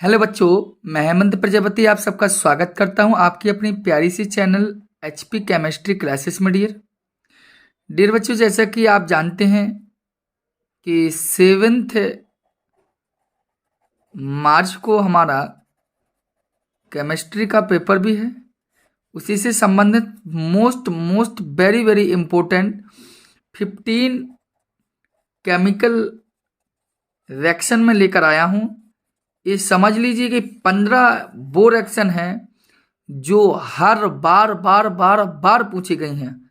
Hello बच्चों, मैं हेमंत प्रजापति आप सबका स्वागत करता हूं आपकी अपनी प्यारी सी चैनल एचपी केमिस्ट्री क्लासेस में। डियर बच्चों, जैसा कि आप जानते हैं कि 7 मार्च को हमारा केमिस्ट्री का पेपर भी है। उसी से संबंधित most very very important 15 chemical reaction में लेकर आया हूं। ये समझ लीजिए कि 15 वो रिएक्शन हैं जो हर बार बार बार बार पूछी गई हैं।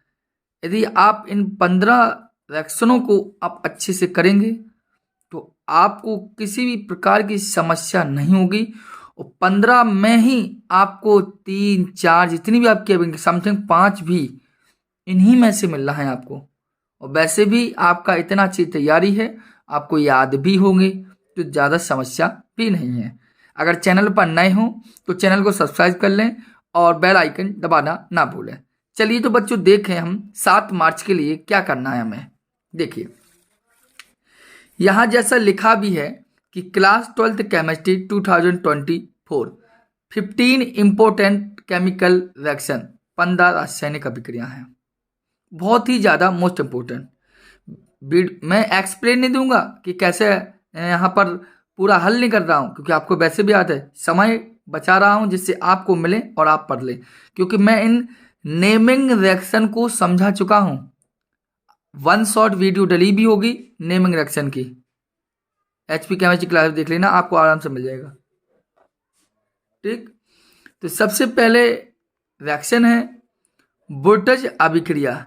यदि आप इन 15 रिएक्शनों को आप अच्छे से करेंगे तो आपको किसी भी प्रकार की समस्या नहीं होगी। और 15 में ही आपको 3 4 जितनी भी आपकी समथिंग 5 भी इन्हीं में से मिल रहा है आपको। और वैसे भी आपका इतना अच्छी तैयारी है, आपको याद भी होंगे, तो ज़्यादा समस्या भी नहीं है। अगर चैनल पर नए हो तो चैनल को सब्सक्राइब कर लें और बेल आइकन दबाना ना भूलें। चलिए तो बच्चों, देखें हम 7 मार्च के लिए क्या करना है हमें। देखिए, यहाँ जैसा लिखा भी है कि class 12th chemistry 2024 15 important chemical reaction, 15 रासायनिक अभिक्रिया हैं, बहुत ही ज़्यादा मोस्ट इम्पोर्टेंट। मैं एक्सप्लेन नहीं दूंगा कि कैसे, यहाँ पर पूरा हल नहीं कर रहा हूँ क्योंकि आपको वैसे भी याद है। समय बचा रहा हूँ जिससे आपको मिले और आप पढ़ लें, क्योंकि मैं इन नेमिंग रिएक्शन को समझा चुका हूँ। 1 शॉर्ट वीडियो डली भी होगी नेमिंग रिएक्शन की, एचपी केमिस्ट्री क्लास देख लेना, आपको आराम से मिल जाएगा। ठीक, तो सबसे पहले रिएक्शन है वोल्टेज अभिक्रिया।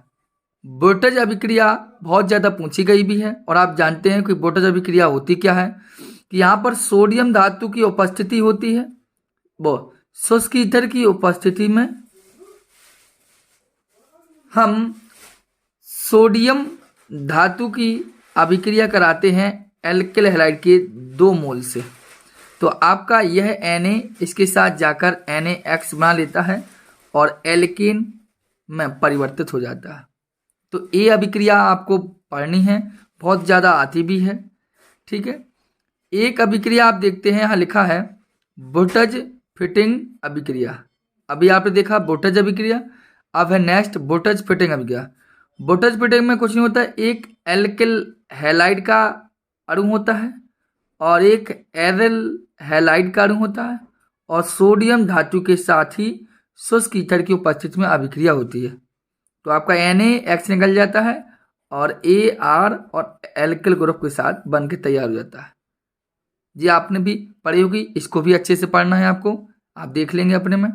वोल्टेज अभिक्रिया बहुत ज़्यादा पूछी गई भी है और आप जानते हैं कि वोल्टेज अभिक्रिया होती क्या है कि यहाँ पर सोडियम धातु की उपस्थिति होती है। वो शुष्क ईथर की उपस्थिति में हम सोडियम धातु की अभिक्रिया कराते हैं एल्किल हैलाइड के 2 मोल से। तो आपका यह Na इसके साथ जाकर NaX बना लेता है और एल्केन में परिवर्तित हो जाता है। तो ये अभिक्रिया आपको पढ़नी है, बहुत ज़्यादा आती भी है। ठीक है, एक अभिक्रिया आप देखते हैं, यहाँ लिखा है वोल्टेज फिटिंग अभिक्रिया। अभी आपने देखा वोल्टेज अभिक्रिया, अब है नेक्स्ट वोल्टेज फिटिंग अभिक्रिया। वोल्टेज फिटिंग में कुछ नहीं होता है, एक एल्किल हैलाइड का अणु होता है और एक एरिल हैलाइड का अणु होता है और सोडियम धातु के साथ ही शुष्क ईथर की उपस्थिति में अभिक्रिया होती है। तो आपका NaX निकल जाता है और Ar और एल्किल ग्रुप के साथ बन के तैयार हो जाता है। जी आपने भी पढ़ी होगी, इसको भी अच्छे से पढ़ना है आपको, आप देख लेंगे अपने में।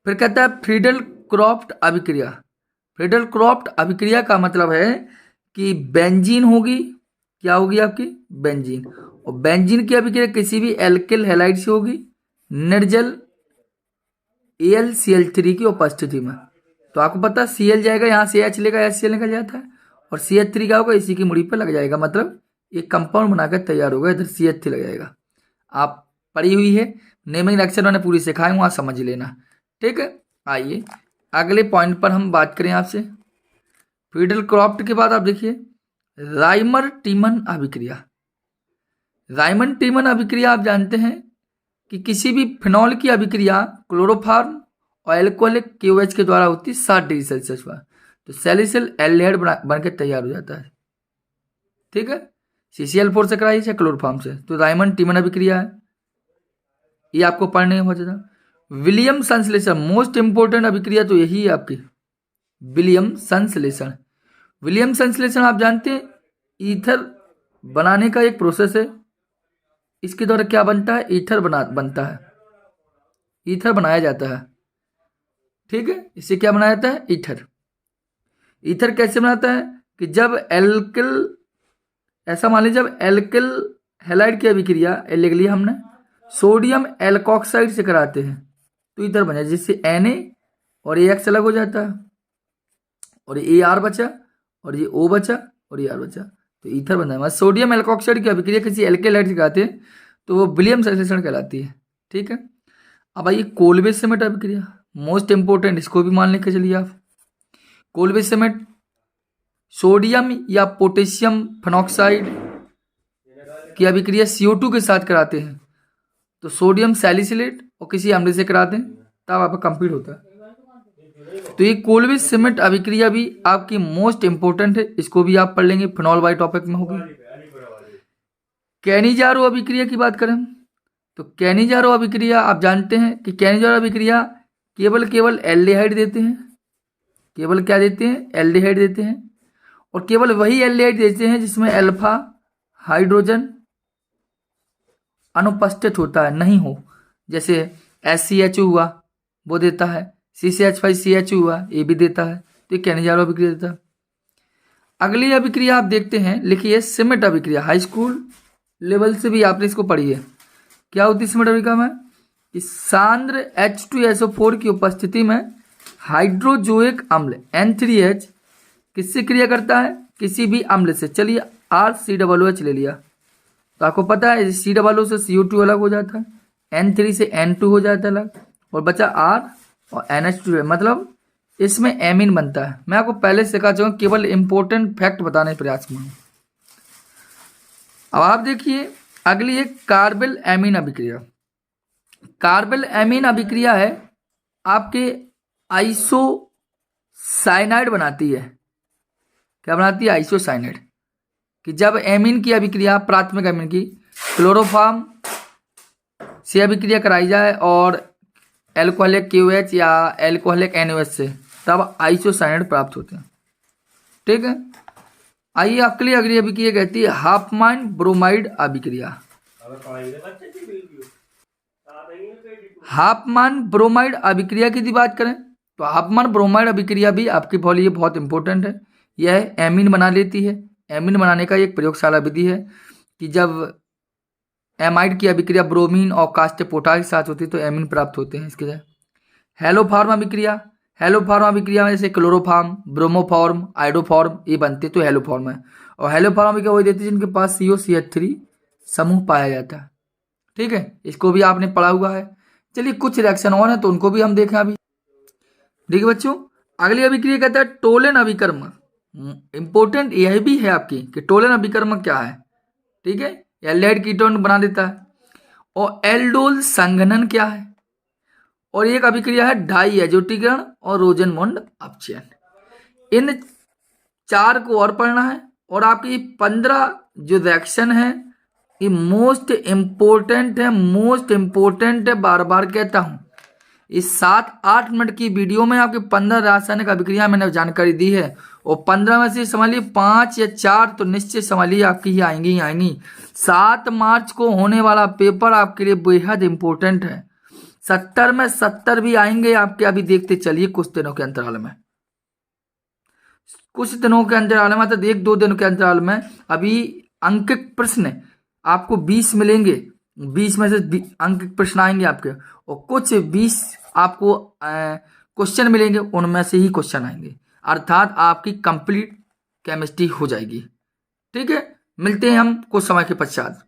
फिर कहता है फ्रीडल क्रॉफ्ट अभिक्रिया। फ्रीडल क्रॉफ्ट अभिक्रिया का मतलब है कि बेंजीन होगी, क्या होगी आपकी बेंजीन, और बेंजीन की अभिक्रिया किसी भी एल्किल हैलाइड से होगी निर्जल AlCl3 की उपस्थिति में। तो आपको पता है Cl जाएगा, यहाँ से H लेगा, HCl निकल जाता है और CH3 क्या होगा, इसी की मुड़ी पर लग जाएगा, मतलब एक कंपाउंड बनाकर तैयार होगा, इधर CH3 लग जाएगा। आप पढ़ी हुई है, नेमिंग रिएक्शन मैंने पूरी सिखाई हूँ, आप समझ लेना। ठीक है, आइए अगले पॉइंट पर हम बात करें आपसे। फ्रीडल क्रॉफ्ट के बाद आप देखिए राइमर टीमन अभिक्रिया। राइमन टीमन अभिक्रिया आप जानते हैं कि किसी भी फिनॉल की अभिक्रिया क्लोरोफॉर्म और एल्कोहलिक KOH के द्वारा होती है 60 डिग्री सेल्सियस पर। तो सैलिसिल एल्डिहाइड बन के तैयार हो जाता है। ठीक है, CCl4 से कराई या क्लोरोफॉर्म से, तो राइमन टीमन अभिक्रिया है, ये आपको पढ़ने हो जाता। विलियम संश्लेषण, मोस्ट इंपोर्टेंट अभिक्रिया तो यही है आपकी, विलियम संश्लेषण। विलियम संश्लेषण आप जानते हैं ईथर बनाने का एक प्रोसेस है, इसके द्वारा क्या बनता है, ईथर बनता है, ईथर बनाया जाता है। ठीक है, इससे क्या बनाया जाता है, ईथर। ईथर कैसे बनाता है कि जब एल्किल, ऐसा मान लीजिए जब एल्किल हैलाइड की अभिक्रिया लिख लिया हमने, सोडियम एल्कोक्साइड से कराते हैं तो ईथर बन जाए, जिससे Na और AX अलग हो जाता है और ये Ar बचा और ये O बचा और ये R बचा, तो ईथर बन जाए। सोडियम एल्कोक्साइड की अभिक्रिया किसी एल्किल हैलाइड से कराते हैं तो वो विलियम संश्लेषण कहलाती है। ठीक है, अब आइए कोल्बे सिमेट अभिक्रिया, मोस्ट इंपोर्टेंट, इसको भी मान लेकर चलिए आप। कोल्बे सिमेट सोडियम या पोटेशियम फेनॉक्साइड की अभिक्रिया CO2 के साथ कराते हैं तो सोडियम सैलिसिलेट और किसी अम्ल से करा दें तब आपका कंप्लीट होता है। तो ये कोलविज सीमेंट अभिक्रिया भी आपकी मोस्ट इंपोर्टेंट है, इसको भी आप पढ़ लेंगे, फिनॉल वाई टॉपिक में होगी। कैनिजारो अभिक्रिया की बात करें तो कैनिजारो अभिक्रिया आप जानते हैं कि कैनिजारो अभिक्रिया केवल एल्डिहाइड देते हैं, केवल क्या देते हैं, एल्डिहाइड देते हैं, और केवल वही एल्डिहाइड देते हैं जिसमें अल्फा हाइड्रोजन अनुपस्थित होता है, नहीं हो, जैसे SCH हुआ वो देता है, CCH5CH हुआ ये भी देता है, तो ये कैनिजारो अभिक्रिया देता है। अगली अभिक्रिया आप देखते हैं, लिखिए सीमेंट अभिक्रिया, हाई स्कूल लेवल से भी आपने इसको पढ़ी है। क्या होती है सीमेंट अभिक्रिया में, कि सांद्र H2SO4 की उपस्थिति में हाइड्रोजोइक अम्ल N3H किससे क्रिया करता है, किसी भी अम्ल से। चलिए RCOOH ले लिया, तो आपको पता है COO से CO2 अलग हो जाता है, N3 से N2 हो जाता है अलग, और बचा R और NH2, मतलब इसमें एमीन बनता है। मैं आपको पहले सिखा चुका हूं, केवल इंपॉर्टेंट फैक्ट बताने का प्रयास में। अब आप देखिए अगली एक कार्बेल एमीन अभिक्रिया। कार्बेल एमीन अभिक्रिया है आपके आइसोसाइनाइड बनाती है। क्या बनाती है, आइसोसाइनाइड, कि जब एमीन की अभिक्रिया, प्राथमिक एमीन की क्लोरोफॉर्म से अभिक्रिया कराई जाए और एल्कोहलिक KOH या एल्कोहलिक NOH से, तब आइसोसाइनाइड प्राप्त होते हैं। ठीक है, आइए अगली अभिक्रिया कहती है हाफमैन ब्रोमाइड अभिक्रिया। हाफमैन ब्रोमाइड अभिक्रिया की बात करें तो हाफमैन ब्रोमाइड अभिक्रिया भी आपके लिए बहुत इंपॉर्टेंट है। यह एमीन बना लेती है। एमीन बनाने का एक प्रयोगशाला विधि है कि जब एमाइड की अभिक्रिया ब्रोमीन और कास्टिक पोटाश के साथ होती है तो एमीन प्राप्त होते हैं। इसके लिए हेलोफॉर्म अभिक्रिया, हेलोफॉर्म अभिक्रिया में जैसे क्लोरोफॉर्म, ब्रोमोफॉर्म, आइडोफॉर्म ये बनते तो हेलोफॉर्म है। और हेलोफॉर्म अभिक्रिया वही देती है जिनके पास COCH3 समूह पाया जाता है। ठीक है, इसको भी आपने पढ़ा हुआ है। चलिए कुछ रिएक्शन और है तो उनको भी हम देखें अभी। ठीक है बच्चों, अगली अभिक्रिया कहता है टोलेन अभिकर्म। इंपॉर्टेंट यह भी है आपकी कि टोलेन अभिकर्म क्या है। ठीक है, एल्डिहाइड कीटोन बना देता है। और एल्डोल संघनन क्या है, और एक अभिक्रिया है डाई एजोटीकरण और रोजनमोंड अपचयन। इन 4 को और पढ़ना है। और आपकी 15 जो रिएक्शन है ये मोस्ट इंपोर्टेंट है, मोस्ट इंपोर्टेंट है, बार बार कहता हूं। इस 7-8 मिनट की वीडियो में आपके 15 रासायनिक अभिक्रिया मैंने जानकारी दी है, और 15 में से समझिए 5 या 4 तो निश्चित समझिए आपकी ही आएंगी। 7 मार्च को होने वाला पेपर आपके लिए बेहद इंपॉर्टेंट है। 70 में 70 भी आएंगे आपके, अभी देखते चलिए कुछ दिनों के अंतराल में, कुछ दिनों के अंतराल में, मतलब 1-2 दिन के अंतराल में अभी अंकित प्रश्न आपको 20 मिलेंगे। 20 में से अंकित प्रश्न आएंगे आपके, और कुछ 20 आपको क्वेश्चन मिलेंगे, उनमें से ही क्वेश्चन आएंगे, अर्थात आपकी कंप्लीट केमिस्ट्री हो जाएगी। ठीक है, मिलते हैं हम कुछ समय के पश्चात।